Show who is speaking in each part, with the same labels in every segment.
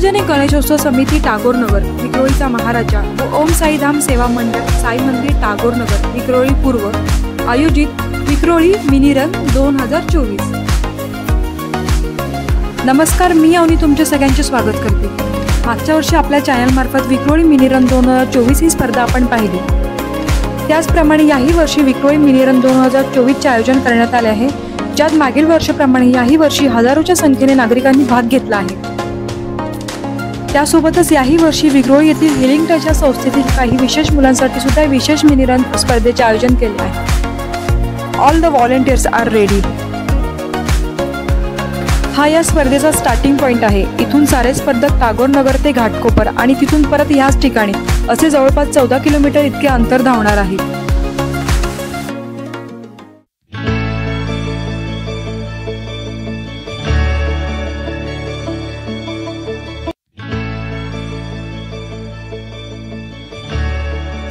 Speaker 1: सार्वजनिक गणेशोत्सव समिती टागोरनगर विक्रोळीचा महाराजा व ओम साईधाम सेवा मंडळ साई मंदिर टागोरनगर विक्रोळी पूर्व आयोजित विक्रोळी मिनी रन 2024। नमस्कार, मी अवनी तुमचे सगळ्यांचे स्वागत करते। मागच्या वर्षी आपल्या चॅनल मार्फत विक्रोळी मिनी रन 2024 ही स्पर्धा आपण पाहिली। त्याचप्रमाणे याही वर्षी विक्रोळी मिनी रन 2024 चे आयोजन करण्यात आले आहे, ज्यात मागील वर्षाप्रमाणे याही वर्षी हजारोच्या संख्येने नागरिकांनी भाग घेतला आहे। त्यासोबतच याही वर्षी विक्रोळी येथील हिलिंग टच या संस्थेतील काही विशेष मुलांसाठी सुद्धा विशेष मिनी रन स्पर्धेचे आयोजन केले आहे। All the volunteers are ready हा या स्पर्धेचा स्टार्टिंग पॉइंट आहे। इथून सारे स्पर्धक टागोरनगर ते घाटकोपर आणि तिथून परत याच ठिकाणी असे जवळपास 14 किलोमीटर इतके अंतर धावणार आहे।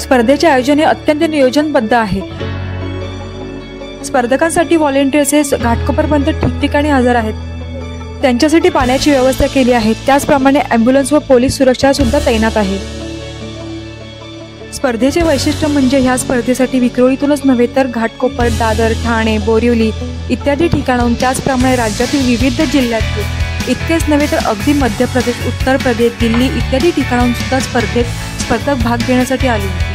Speaker 1: स्पर्धेचे आयोजन हे अत्यंत नियोजनबद्ध आहे। स्पर्धकांसाठी व्हॉलंटियर्स हे घाटकोपरपर्यंत ठिकठिकाणी हजर आहेत। त्यांच्यासाठी पाण्याची व्यवस्था केली आहे। त्याचप्रमाणे ॲम्ब्युलन्स व पोलीस सुरक्षा सुद्धा तैनात आहे। स्पर्धेचे वैशिष्ट्य म्हणजे ह्या स्पर्धेसाठी विक्रोळीतूनच नव्हे तर घाटकोपर, दादर, ठाणे, बोरिवली इत्यादी ठिकाणाहून, त्याचप्रमाणे राज्यातील विविध जिल्ह्यातील इतकेच नव्हे तर अगदी मध्य प्रदेश, उत्तर प्रदेश, दिल्ली इत्यादी ठिकाणाहून सुद्धा स्पर्धक भाग घेण्यासाठी आले होते।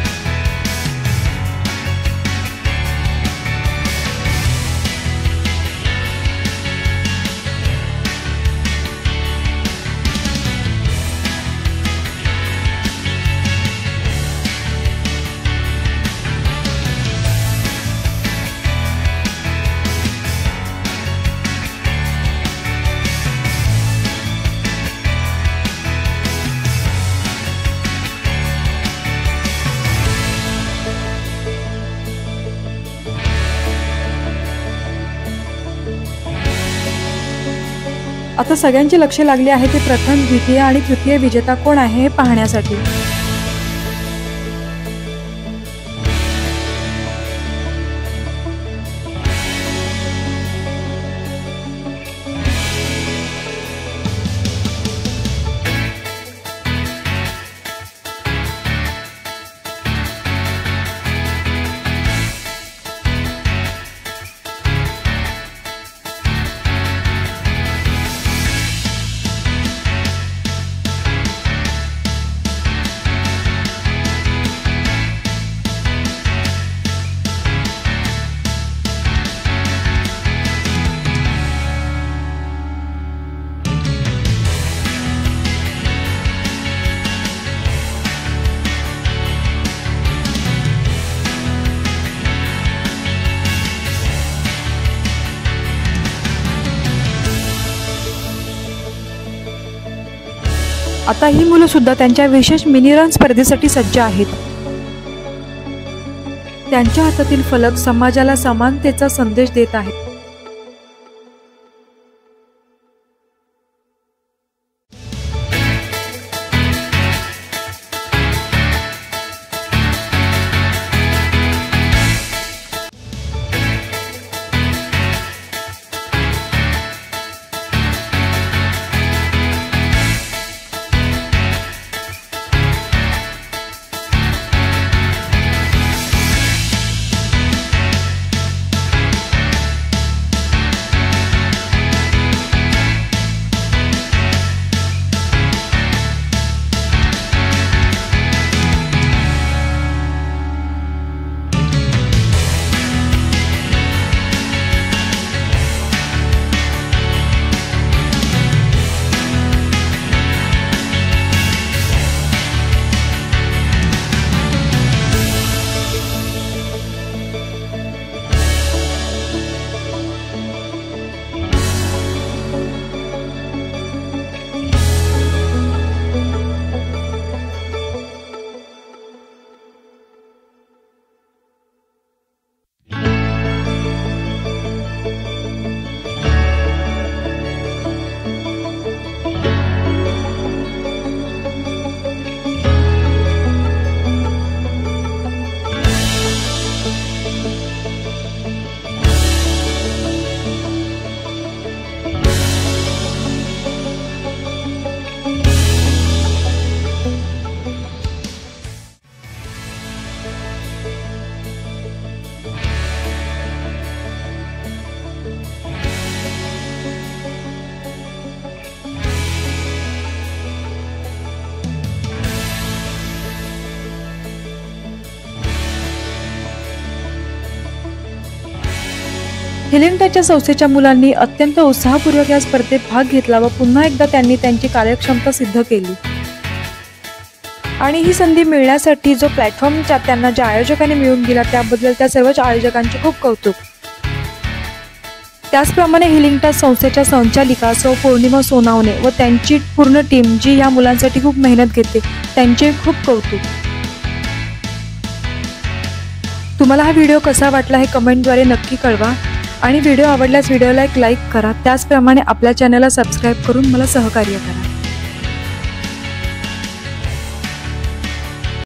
Speaker 1: आता सगळ्यांचे लक्ष लागले आहे ते प्रथम, द्वितीय आणि तृतीय विजेता कोण आहे हे पाहण्यासाठी। आता ही मुलं सुद्धा त्यांच्या विशेष मिनी रन स्पर्धेसाठी सज्ज आहेत। त्यांच्या हातातील फलक समाजाला समानतेचा संदेश देत आहेत। हिलिंग टचच्या संस्थेच्या मुलांनी अत्यंत उत्साहपूर्वक या स्पर्धेत भाग घेतला व पुन्हा एकदा त्यांनी त्यांची कार्यक्षमता सिद्ध केली। आणि ही संधी मिळण्यासाठी जो प्लॅटफॉर्म त्यांना ज्या आयोजकांनी मिळवून दिला त्याबद्दल त्या सर्वच आयोजकांचे खूप कौतुक। त्याचप्रमाणे हिलिंग टच संस्थेच्या संचालिका सौ पौर्णिमा सोनावणे व त्यांची पूर्ण टीम जी या मुलांसाठी खूप मेहनत घेते त्यांचे खूप कौतुक। तुम्हाला हा व्हिडिओ कसा वाटला हे कमेंटद्वारे नक्की कळवा आणि व्हिडिओ आवडल्यास व्हिडिओला एक लाईक करा। त्याचप्रमाणे आपल्या चॅनलला सबस्क्राईब करून मला सहकार्य करा।